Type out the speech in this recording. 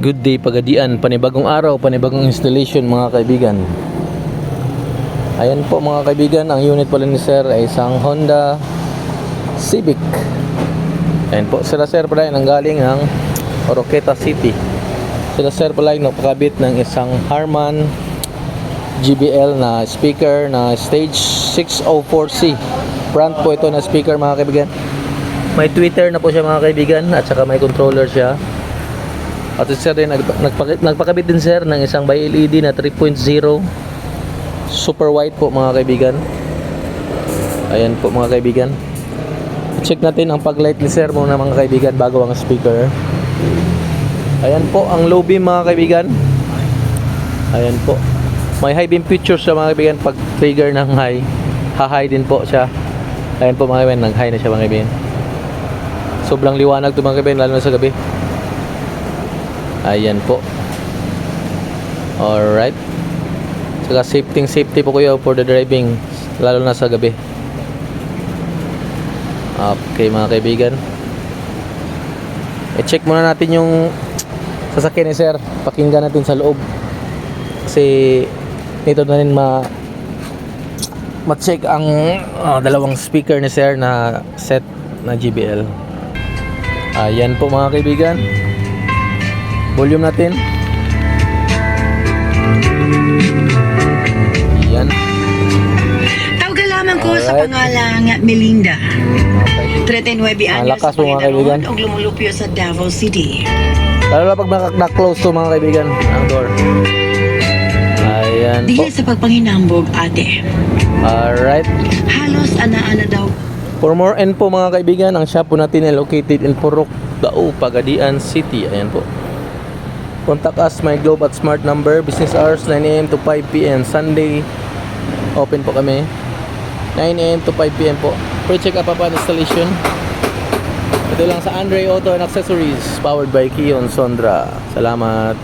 Good day Pagadian, panibagong araw, panibagong installation mga kaibigan. Ayan po mga kaibigan, ang unit pala ni sir ay isang Honda Civic. Ayan po, sila sir pala ay nanggaling ng Oroqueta City. Sila sir pala ay napakabit ng isang Harman GBL na speaker na stage 604C. Front po ito na speaker mga kaibigan. May tweeter na po siya mga kaibigan, at saka may controller siya. At sir din nagpakabit din sir ng isang by LED na 3.0 super wide po mga kaibigan. Ayan po mga kaibigan. Check natin ang paglight ni sir muna mga kaibigan bago ang speaker. Ayan po ang low beam mga kaibigan. Ayan po. May high beam features siya mga kaibigan. Pag trigger ng high, ha-high din po siya. Ayan po mga kaibigan, nag-high na siya mga kaibigan. Sobrang liwanag ito mga kaibigan, lalo na sa gabi. Ayan po. Alright. Saka safety po kayo for the driving, lalo na sa gabi. Okay mga kaibigan, i-check muna natin yung sasakyan ni sir. Pakinggan natin sa loob, kasi nito na rin ma-check ang dalawang speaker ni sir na set na GBL. Ayan po mga kaibigan, volume natin. Yan. Tawag lamang ko sa pangalang Melinda. Okay. 39 anyos Lakas po, mga kaibigan. og lumulupyo sa Davao City. Lalo na pag na-close to mga kaibigan ang door. Ayan po. Diya sa pagpanginambog ate. Alright. Halos ana-ana daw. For more info mga kaibigan, ang shop po natin ay located in Purok, Dao, Pagadian City. Ayan po. Contact us, my Globe at Smart number. Business hours 9 AM to 5 PM. Sunday open po kami 9 AM to 5 PM po. Pre-check up upon installation. Ito lang sa Andre Auto and Accessories, powered by Kion Sondra. Salamat.